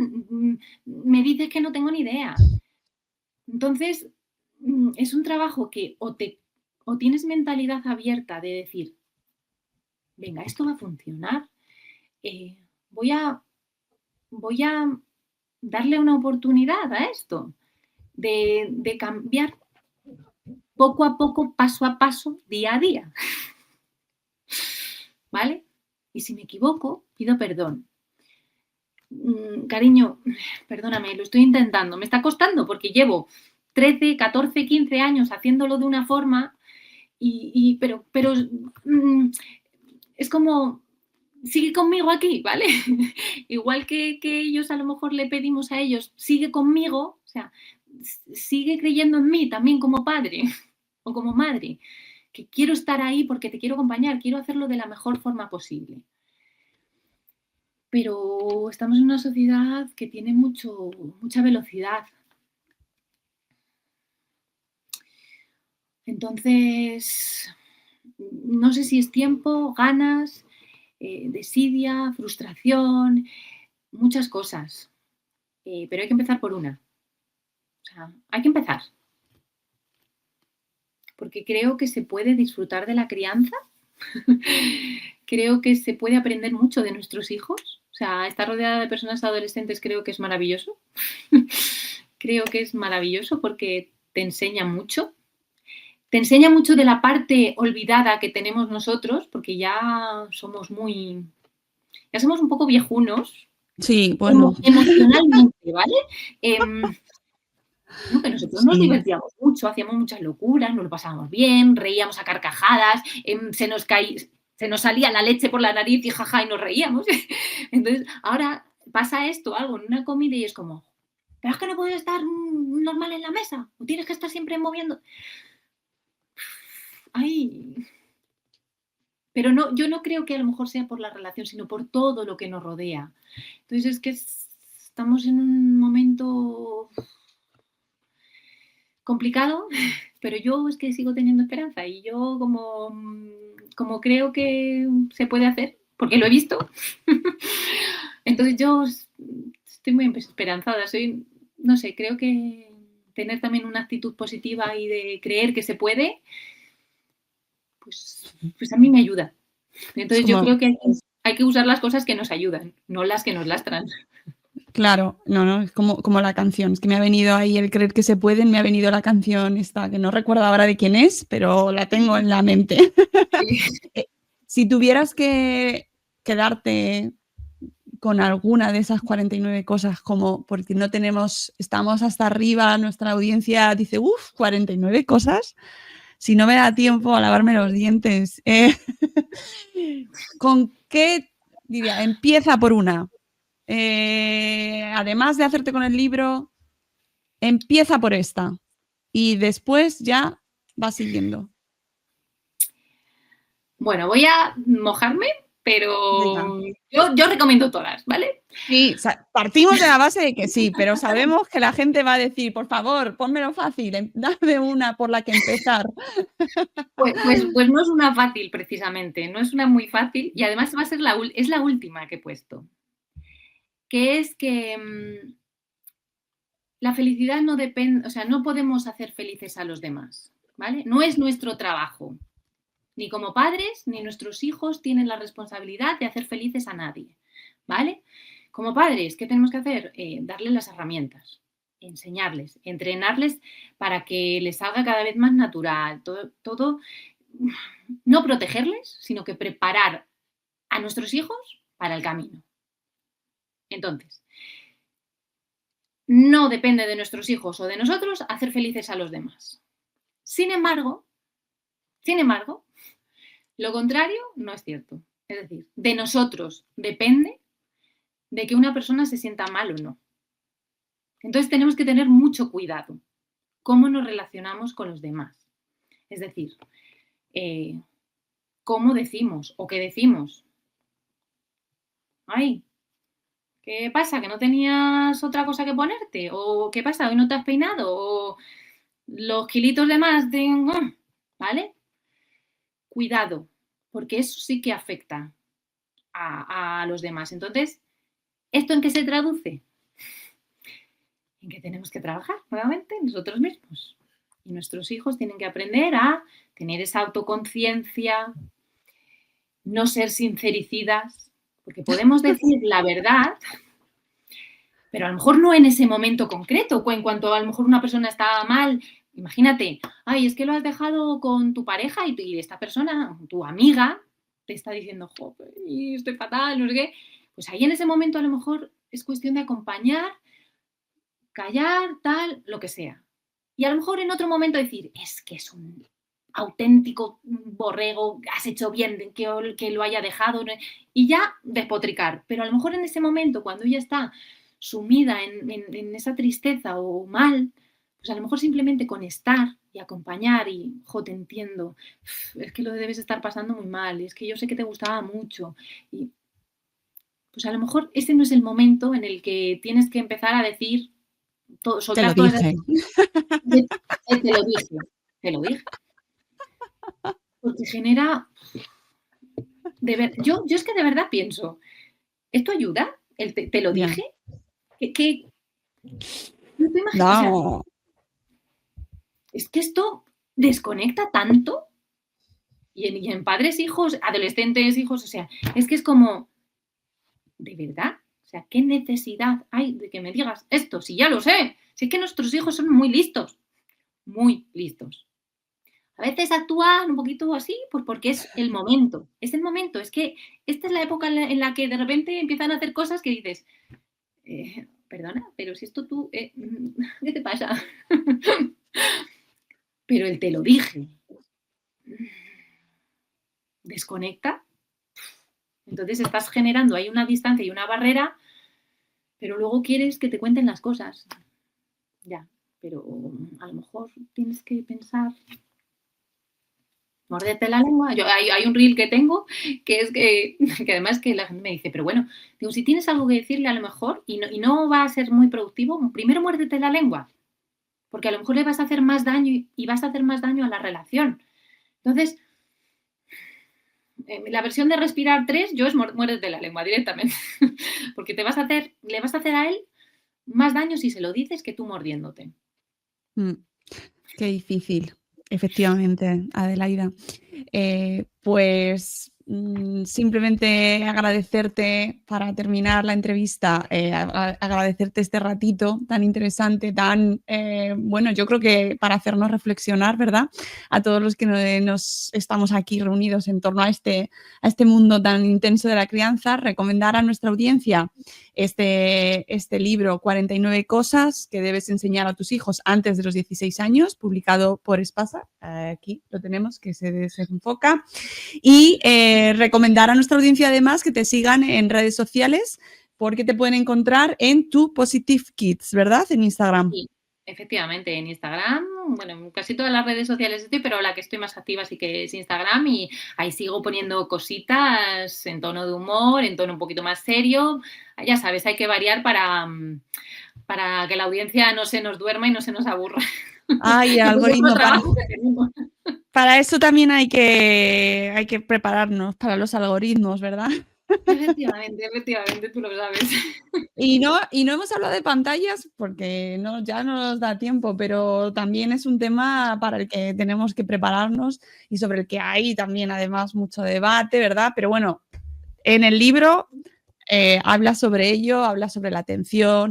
me dices que no tengo ni idea. Entonces, es un trabajo que o tienes mentalidad abierta de decir, venga, esto va a funcionar, voy a darle una oportunidad a esto, de cambiar poco a poco, paso a paso, día a día. ¿Vale? Y si me equivoco, pido perdón. Cariño, perdóname, lo estoy intentando. Me está costando porque llevo 13, 14, 15 años haciéndolo de una forma, pero es como, sigue conmigo aquí, ¿vale? Igual que ellos a lo mejor le pedimos a ellos, sigue conmigo, o sea, sigue creyendo en mí también como padre o como madre, que quiero estar ahí porque te quiero acompañar, quiero hacerlo de la mejor forma posible. Pero estamos en una sociedad que tiene mucha velocidad. Entonces, no sé si es tiempo, ganas, desidia, frustración, muchas cosas. Pero hay que empezar por una. O sea, hay que empezar. Porque creo que se puede disfrutar de la crianza. Creo que se puede aprender mucho de nuestros hijos. O sea, estar rodeada de personas adolescentes creo que es maravilloso. Creo que es maravilloso porque te enseña mucho. Te enseña mucho de la parte olvidada que tenemos nosotros, porque ya somos un poco viejunos. Sí, bueno. Emocionalmente, ¿vale? ¿no? Que nosotros nos divertíamos mucho, hacíamos muchas locuras, nos lo pasábamos bien, reíamos a carcajadas, se nos salía la leche por la nariz y jaja, y nos reíamos. Entonces, ahora pasa algo en una comida y es como, pero es que no puedes estar normal en la mesa, o tienes que estar siempre moviendo. Ay. Pero no, yo no creo que a lo mejor sea por la relación, sino por todo lo que nos rodea. Entonces es que estamos en un momento complicado, pero yo es que sigo teniendo esperanza y yo como creo que se puede hacer, porque lo he visto, entonces yo estoy muy esperanzada. No sé, creo que tener también una actitud positiva y de creer que se puede, pues a mí me ayuda. Entonces yo creo que hay que usar las cosas que nos ayudan, no las que nos lastran. Claro, no, es como la canción. Es que me ha venido ahí el creer que se pueden, me ha venido la canción esta, que no recuerdo ahora de quién es, pero la tengo en la mente. Eh, si tuvieras que quedarte con alguna de esas 49 cosas, como porque no tenemos, estamos hasta arriba, nuestra audiencia dice, 49 cosas, si no me da tiempo a lavarme los dientes. ¿Con qué diría? Empieza por una. Además de hacerte con el libro, empieza por esta y después ya va siguiendo. Bueno, voy a mojarme, Venga. pero yo recomiendo todas, ¿vale? Sí, partimos de la base de que sí, pero sabemos que la gente va a decir, por favor, pónmelo fácil, dame una por la que empezar. Pues no es una fácil, precisamente, no es una muy fácil y además va a ser es la última que he puesto, que es que la felicidad no depende, o sea, no podemos hacer felices a los demás, ¿vale? No es nuestro trabajo. Ni como padres, ni nuestros hijos tienen la responsabilidad de hacer felices a nadie, ¿vale? Como padres, ¿qué tenemos que hacer? Darles las herramientas, enseñarles, entrenarles para que les salga cada vez más natural, todo, no protegerles, sino que preparar a nuestros hijos para el camino. Entonces, no depende de nuestros hijos o de nosotros hacer felices a los demás. Sin embargo, lo contrario no es cierto. Es decir, de nosotros depende de que una persona se sienta mal o no. Entonces tenemos que tener mucho cuidado cómo nos relacionamos con los demás. Es decir, cómo decimos o qué decimos. Ay, ¿qué pasa? ¿Que no tenías otra cosa que ponerte? ¿O qué pasa? ¿Hoy no te has peinado? ¿O los kilitos de más? ¿Vale? Cuidado, porque eso sí que afecta a los demás. Entonces, ¿esto en qué se traduce? En que tenemos que trabajar nuevamente nosotros mismos. Y nuestros hijos tienen que aprender a tener esa autoconciencia, no ser sincericidas, porque podemos decir la verdad, pero a lo mejor no en ese momento concreto, o en cuanto a lo mejor una persona está mal. Imagínate, ay, es que lo has dejado con tu pareja y esta persona, tu amiga, te está diciendo, joder, estoy fatal, no sé qué. Pues ahí en ese momento a lo mejor es cuestión de acompañar, callar, tal, lo que sea. Y a lo mejor en otro momento decir, es que es un auténtico borrego, has hecho bien que lo haya dejado, y ya despotricar. Pero a lo mejor en ese momento, cuando ella está sumida en esa tristeza o mal, pues a lo mejor simplemente con estar y acompañar y, te entiendo, es que lo debes estar pasando muy mal, es que yo sé que te gustaba mucho. Y pues a lo mejor ese no es el momento en el que tienes que empezar a decir, Te lo soltar todas dije. te lo dije. Porque genera, yo es que de verdad pienso, ¿esto ayuda? ¿Te lo Ya. dije? ¿Qué? No te imaginas, o sea, No. es que esto desconecta tanto y en padres, hijos, adolescentes, hijos, o sea, es que es como, ¿de verdad? O sea, ¿qué necesidad hay de que me digas esto? Si ya lo sé, si es que nuestros hijos son muy listos, muy listos. A veces actúan un poquito así, pues porque es el momento, es que esta es la época en la que de repente empiezan a hacer cosas que dices, perdona, pero si esto tú, ¿qué te pasa? Pero él te lo dije. Desconecta. Entonces estás generando ahí una distancia y una barrera, pero luego quieres que te cuenten las cosas. Ya, pero a lo mejor tienes que pensar, morderte la lengua. Hay un reel que tengo que es que además que la gente me dice, pero bueno, digo, si tienes algo que decirle a lo mejor y no va a ser muy productivo, primero muérdete la lengua, porque a lo mejor le vas a hacer más daño y vas a hacer más daño a la relación. Entonces, la versión de respirar 3, yo es muérdete la lengua directamente, porque le vas a hacer a él más daño si se lo dices que tú mordiéndote. Qué difícil, efectivamente, Adelaida. Pues simplemente agradecerte para terminar la entrevista, agradecerte este ratito tan interesante, tan, bueno, yo creo que para hacernos reflexionar, ¿verdad? A todos los que nos estamos aquí reunidos en torno a este mundo tan intenso de la crianza, recomendar a nuestra audiencia este libro, 49 cosas que debes enseñar a tus hijos antes de los 16 años, publicado por Espasa. Aquí lo tenemos, que se desenfoca. Y recomendar a nuestra audiencia además que te sigan en redes sociales porque te pueden encontrar en Tu Positive Kids, ¿verdad? En Instagram. Sí, efectivamente, en Instagram, bueno, en casi todas las redes sociales estoy, pero la que estoy más activa sí que es Instagram y ahí sigo poniendo cositas en tono de humor, en tono un poquito más serio. Ya sabes, hay que variar para que la audiencia no se nos duerma y no se nos aburra. Ay, el algoritmo. Para eso también hay que prepararnos para los algoritmos, ¿verdad? Efectivamente, tú lo sabes. Y no hemos hablado de pantallas porque ya no nos da tiempo, pero también es un tema para el que tenemos que prepararnos y sobre el que hay también además mucho debate, ¿verdad? Pero bueno, en el libro habla sobre ello, habla sobre la atención,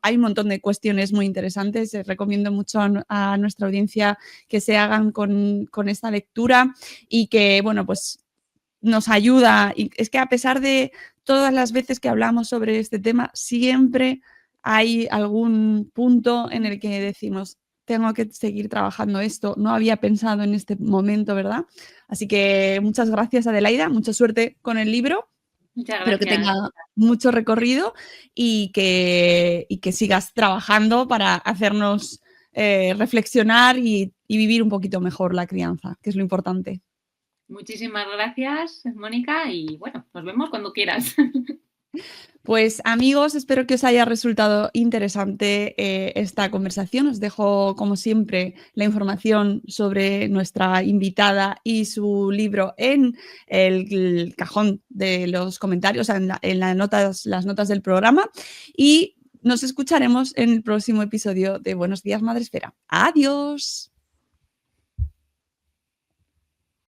hay un montón de cuestiones muy interesantes. Recomiendo mucho a nuestra audiencia que se hagan con esta lectura y que, bueno, pues nos ayuda. Y es que a pesar de todas las veces que hablamos sobre este tema, siempre hay algún punto en el que decimos, tengo que seguir trabajando esto, no había pensado en este momento, ¿verdad? Así que muchas gracias, Adelaida, mucha suerte con el libro. Muchas Espero que gracias. tenga mucho recorrido y que sigas trabajando para hacernos reflexionar y vivir un poquito mejor la crianza, que es lo importante. Muchísimas gracias, Mónica, y bueno, nos vemos cuando quieras. Pues amigos, espero que os haya resultado interesante esta conversación. Os dejo, como siempre, la información sobre nuestra invitada y su libro en el cajón de los comentarios, en las notas del programa. Y nos escucharemos en el próximo episodio de Buenos Días, Madresfera. ¡Adiós!